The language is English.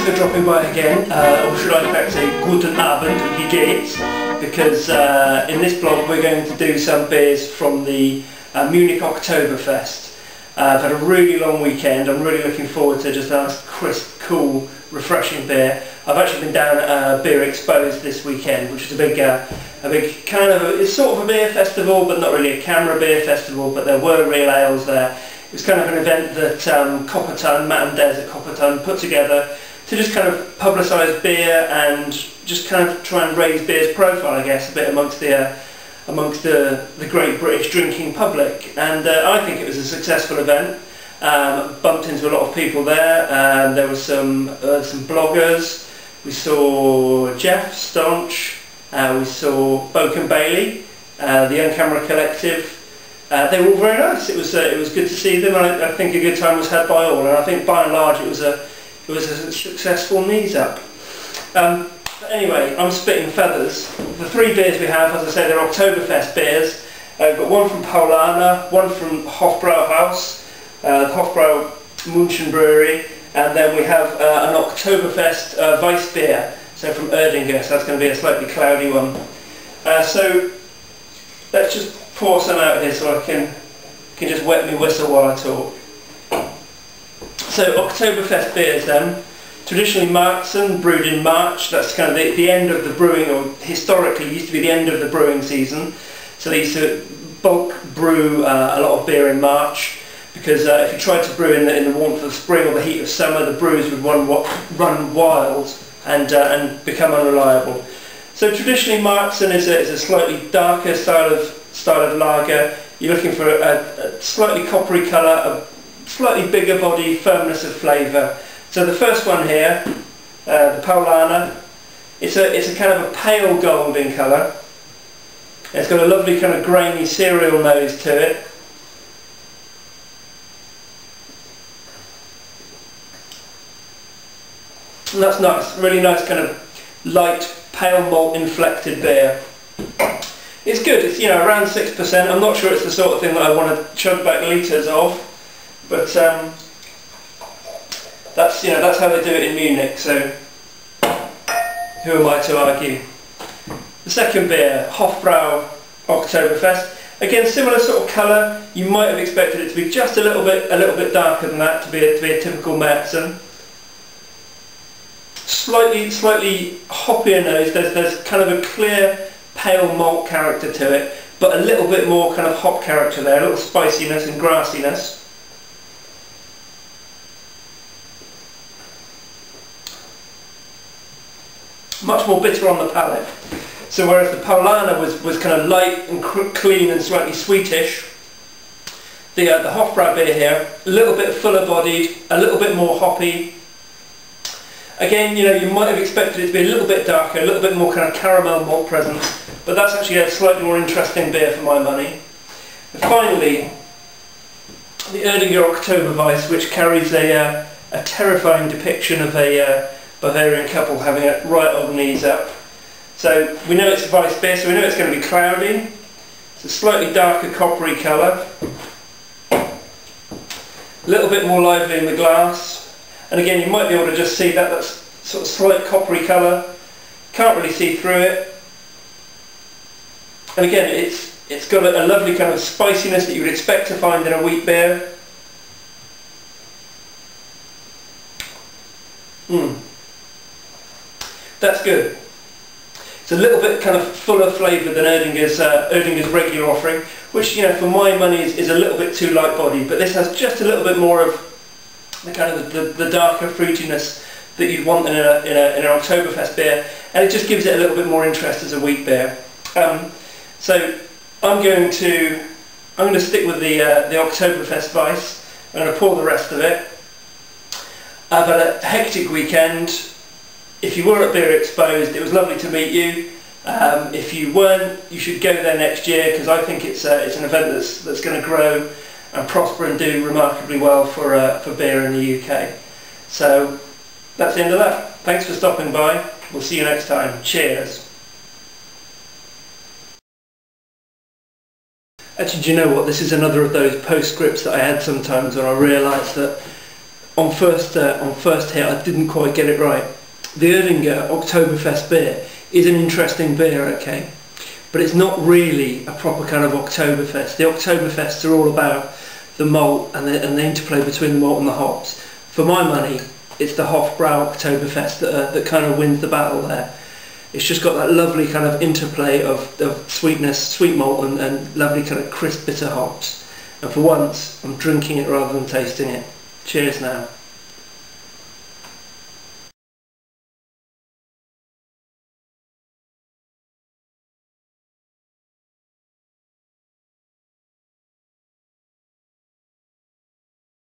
for dropping by again, or should I in fact say Guten Abend, wie geht's? Because in this vlog we're going to do some beers from the Munich Oktoberfest. I've had a really long weekend. I'm really looking forward to just a nice, crisp, cool, refreshing beer. I've actually been down at Beer Exposed this weekend, which is a big kind of, it's sort of a beer festival, but not really a camera beer festival, but there were real ales there. It was kind of an event that Copperton, Matt and Des at Copperton put together to just kind of publicise beer and just kind of try and raise beer's profile, I guess, a bit amongst the great British drinking public. And I think it was a successful event. Bumped into a lot of people there. There were some bloggers. We saw Jeff Staunch. We saw Boke and Bailey, the Young Camera Collective. They were all very nice. It was good to see them. I think a good time was had by all, and I think by and large it was a successful knees up. But anyway, I'm spitting feathers. The three beers we have, as I say, they're Oktoberfest beers. We've got one from Paulaner, one from Hofbrauhaus, the Hofbrau München Brewery, and then we have an Oktoberfest Weiss beer, so from Erdinger, so that's going to be a slightly cloudy one. So let's just pour some out here so I can just wet me whistle while I talk. So Oktoberfest beers then, traditionally Märzen, brewed in March. That's kind of the end of the brewing, or historically used to be the end of the brewing season. So they used to bulk brew a lot of beer in March, because if you tried to brew in the warmth of spring or the heat of summer, the brews would run wild and become unreliable. So traditionally Märzen is a slightly darker style of lager. You're looking for a slightly coppery colour, a slightly bigger body, firmness of flavour. So the first one here, the Paulaner, it's a kind of a pale gold in colour. It's got a lovely kind of grainy cereal nose to it. And that's nice, really nice kind of light, pale malt inflected beer. It's good, it's around 6%. I'm not sure it's the sort of thing that I want to chug back litres of, but that's how they do it in Munich, so who am I to argue? The second beer, Hofbrau Oktoberfest. Again, similar sort of colour. You might have expected it to be just a little bit darker than that to be a typical Märzen. Slightly hoppier nose. There's kind of a clear pale malt character to it, but a little bit more kind of hop character there, a little spiciness and grassiness. Much more bitter on the palate. So whereas the Paulaner was kind of light and clean and slightly sweetish, the Hofbrau beer here, a little bit fuller bodied, a little bit more hoppy. Again, you might have expected it to be a little bit darker, a little bit more kind of caramel malt presence, but that's actually a slightly more interesting beer for my money. And finally, the Erdinger Oktoberweiss, which carries a terrifying depiction of a Bavarian couple having it right old knees up. So we know it's a Weiss beer, so we know it's going to be cloudy. It's a slightly darker coppery colour, a little bit more lively in the glass. And again, you might be able to just see that's sort of slight coppery colour. Can't really see through it. And again, it's got a lovely kind of spiciness that you would expect to find in a wheat beer. That's good. It's a little bit kind of fuller flavour than Erdinger's regular offering, which for my money is a little bit too light bodied. But this has just a little bit more of the kind of the darker fruitiness that you'd want in an Oktoberfest beer, and it just gives it a little bit more interest as a wheat beer. So I'm going to stick with the Oktoberfest Weiss. I'm going to pour the rest of it. I've had a hectic weekend. If you were at Beer Exposed, it was lovely to meet you. If you weren't, you should go there next year, because I think it's an event that's going to grow and prosper and do remarkably well for beer in the UK. So that's the end of that. Thanks for stopping by. We'll see you next time. Cheers. Actually, do you know what? This is another of those postscripts that I had sometimes when I realised that on first hit I didn't quite get it right. The Erdinger Oktoberfest beer is an interesting beer, okay, but it's not really a proper kind of Oktoberfest. The Oktoberfests are all about the malt and the interplay between the malt and the hops. For my money, it's the Hofbrau Oktoberfest that kind of wins the battle there. It's just got that lovely kind of interplay of sweetness, sweet malt and lovely kind of crisp bitter hops. And for once, I'm drinking it rather than tasting it. Cheers now.